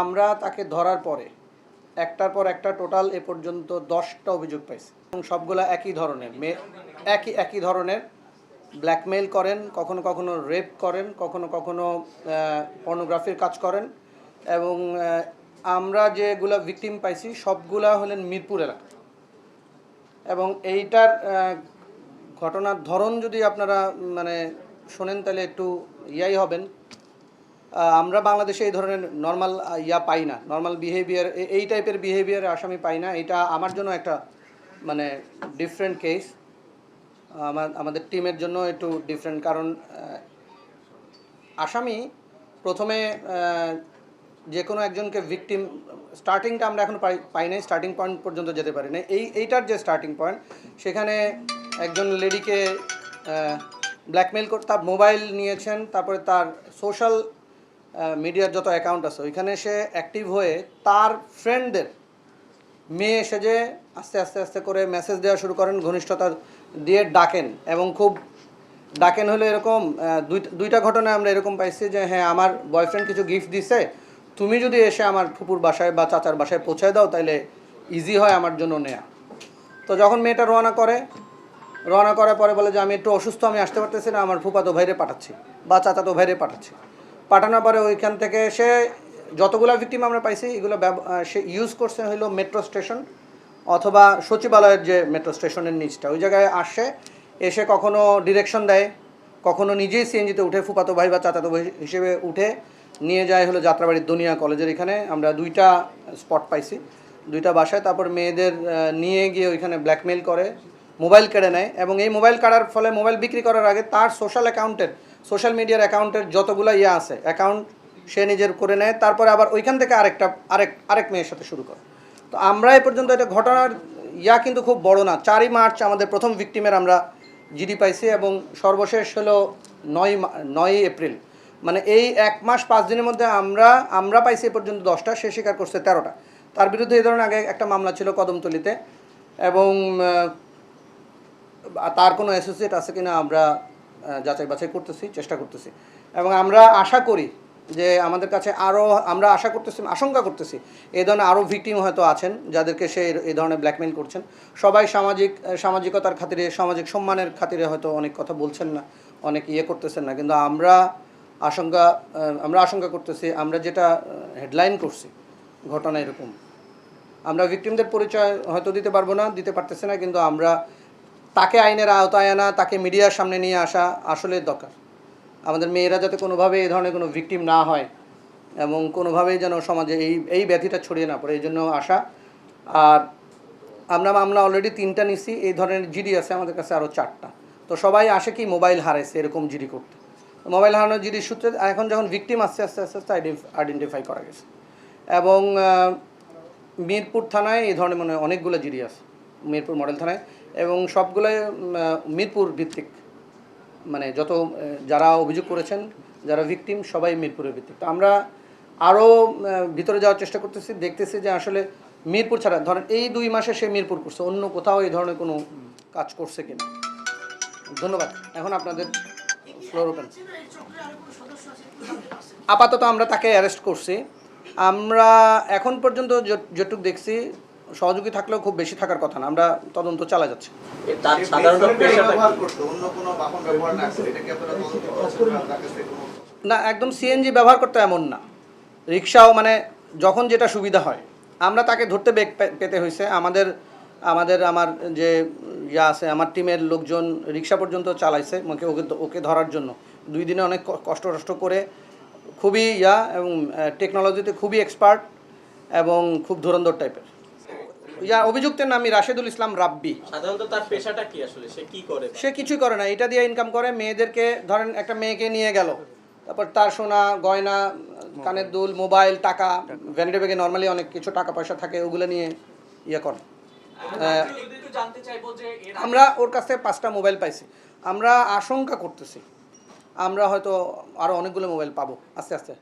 আমরা তাকে ধরার পরে একটার পর একটা টোটাল এ পর্যন্ত 10টা অভিযোগ পাইছি এবং সবগুলা একই ধরনের একই ধরনের ব্ল্যাকমেইল করেন, কখনো কখনো রেপ করেন, কখনো কখনো পর্নোগ্রাফির কাজ করেন। এবং আমরা যেগুলো ভিকটিম পাইছি সবগুলা হলেন মিরপুর এলাকা। এবং এইটার ঘটনার ধরন যদি আপনারা মানে শোনেন তাহলে একটু ইয়াই হবেন। আমরা বাংলাদেশে এই ধরনের নর্মাল পাই না, নর্মাল বিহেভিয়ার, এই টাইপের বিহেভিয়ার আসামি পাই না। এটা আমার জন্য একটা মানে ডিফারেন্ট কেস, আমাদের টিমের জন্য একটু ডিফারেন্ট। কারণ আসামি প্রথমে যে কোনো একজনকে ভিকটিম, স্টার্টিংটা আমরা এখন পাই নাই, স্টার্টিং পয়েন্ট পর্যন্ত যেতে পারি না। এইটার যে স্টার্টিং পয়েন্ট, সেখানে একজন লেডিকে ব্ল্যাকমেইল করে তার মোবাইল নিয়েছেন, তারপরে তার সোশ্যাল মিডিয়ার যত অ্যাকাউন্ট আছে ওইখানে সে অ্যাক্টিভ হয়ে তার ফ্রেন্ডদের মেয়ে সেজে আস্তে আস্তে আস্তে করে মেসেজ দেওয়া শুরু করেন, ঘনিষ্ঠতা দিয়ে ডাকেন। এবং খুব ডাকেন হলো এরকম দুইটা ঘটনায় আমরা এরকম পাইছি যে হ্যাঁ, আমার বয়ফ্রেন্ড কিছু গিফট দিছে, তুমি যদি এসে আমার ফুপুর বাসায় বা চাচার বাসায় পৌঁছায় দাও তাহলে ইজি হয় আমার জন্য নেয়া। তো যখন মেয়েটা রওনা করার পরে বলে যে আমি একটু অসুস্থ, আমি আসতে পারতেছি না, আমার ফুপাতো ভাইরে পাঠাচ্ছি বা চাচাতো ভাইরে পাঠাচ্ছি। পাঠানোর পরে ওইখান থেকে সে যতগুলো ভিকটিম আমরা পাইছি এগুলো সে ইউজ করছে হলো মেট্রো স্টেশন অথবা সচিবালয়ের যে মেট্রো স্টেশনের নিচটা, ওই জায়গায় এসে কখনো ডিরেকশন দেয়, কখনো নিজেই সিএনজিতে উঠে ফুপাতো ভাই বা চাচাতো ভাই হিসেবে উঠে নিয়ে যায় হলো যাত্রাবাড়ির দুনিয়া কলেজের এখানে। আমরা 2টা স্পট পাইছি, 2টা বাসায়। তারপর মেয়েদের নিয়ে গিয়ে ওইখানে ব্ল্যাকমেইল করে, মোবাইল কেড়ে নেয়। এবং এই মোবাইল কাটার ফলে মোবাইল বিক্রি করার আগে তার সোশ্যাল মিডিয়ার অ্যাকাউন্টের যতগুলো আছে অ্যাকাউন্ট সে নিজের করে নেয়। তারপরে আবার ওইখান থেকে আরেক মেয়ের সাথে শুরু করে। তো আমরা এই পর্যন্ত এটা ঘটনার কিন্তু খুব বড় না। 4ই মার্চ আমাদের প্রথম ভিকটিমের আমরা জিডি পাইছি এবং সর্বশেষ হলো 9ই এপ্রিল। মানে এই 1 মাস 5 দিনের মধ্যে আমরা পাইছি এ পর্যন্ত 10টা, সে স্বীকার করছে 13টা। তার বিরুদ্ধে এই ধরনের আগে একটা মামলা ছিল কদমতলীতে, এবং তার কোনো অ্যাসোসিয়েট আছে কিনা আমরা যাচাই বাছাই করতেছি, চেষ্টা করতেছি। এবং আমরা আশা করি যে আমাদের কাছে আমরা আশঙ্কা করতেছি এই ধরনের আরও ভিকটিম হয়তো আছেন যাদেরকে সে এই ধরনের ব্ল্যাকমেইল করছেন। সবাই সামাজিকতার খাতিরে, সামাজিক সম্মানের খাতিরে হয়তো অনেক কথা বলছেন না, অনেক করতেছেন না, কিন্তু আমরা আশঙ্কা করতেছি। আমরা যেটা হেডলাইন করছি ঘটনা এরকম, আমরা ভিকটিমদের পরিচয় হয়তো দিতে পারতেছি না, কিন্তু আমরা তাকে আইনের আওতায় আনা, তাকে মিডিয়ার সামনে নিয়ে আসা আসলে দরকার। আমাদের মেয়েরা যাতে কোনোভাবে এই ধরনের কোনো ভিকটিম না হয় এবং কোনোভাবেই যেন সমাজে এই ব্যাধিটা ছড়িয়ে না পড়ে, এই জন্য আসা। আর আমরা মামলা অলরেডি 3টা নিছি, এই ধরনের জিডি আছে আমাদের কাছে আরও 4টা। তো সবাই আসে কি মোবাইল হারাইছে এরকম জিডি করতে। মোবাইল হারানোর জিডির সূত্রে এখন যখন ভিকটিম আস্তে আস্তে আইডেন্টিফাই করা গেছে। এবং মিরপুর থানায় এই ধরনের অনেকগুলো জিডি আছে, মিরপুর মডেল থানায়, এবং সবগুলোই মিরপুর ভিত্তিক। মানে যারা অভিযোগ করেছেন, যারা ভিকটিম, সবাই মিরপুরের ভিত্তিক। তো আমরা আরও ভিতরে যাওয়ার চেষ্টা করতেছি, দেখতেছি যে আসলে মিরপুর ছাড়া ধরেন এই 2 মাসে সে মিরপুর করছে, অন্য কোথাও এই ধরনের কোনো কাজ করছে কিনা। ধন্যবাদ। এখন আপনাদের ফ্লোর ওপেন। আপাতত আমরা তাকে অ্যারেস্ট করছি। আমরা এখন পর্যন্ত যেটুকু দেখছি সহযোগী থাকলেও খুব বেশি থাকার কথা না, আমরা তদন্ত চালা যাচ্ছে। না, একদম সিএনজি ব্যবহার করতে এমন না, রিক্সাও, মানে যখন যেটা সুবিধা হয়। আমরা তাকে ধরতে বেগ পেতে হয়েছে। আমার যে আছে, আমার টিমের লোকজন রিক্সা পর্যন্ত চালাইছে ওকে ধরার জন্য। 2 দিনে অনেক কষ্ট করে, খুবই এবং টেকনোলজিতে খুবই এক্সপার্ট এবং খুব ধুরন্ধর টাইপের। অভিযুক্তের নাম রাশেদুল ইসলাম রাব্বি। সাধারণত তার পেশাটা কি আসলে, সে কি করে? সে কিছুই করে না, এটা দিয়ে ইনকাম করে। মেয়েদেরকে ধরেন একটা মেয়েকে নিয়ে গেল, তারপর তার সোনা গয়না, কানের দুল, মোবাইল, টাকা, ভ্যানিটি ব্যাগে নর্মালি অনেক কিছু টাকা পয়সা থাকে, ওগুলো নিয়ে করে। আমরা ওর কাছ থেকে 5টা মোবাইল পাইছি। আমরা আশঙ্কা করতেছি আমরা হয়তো আরও অনেকগুলো মোবাইল পাবো আস্তে আস্তে।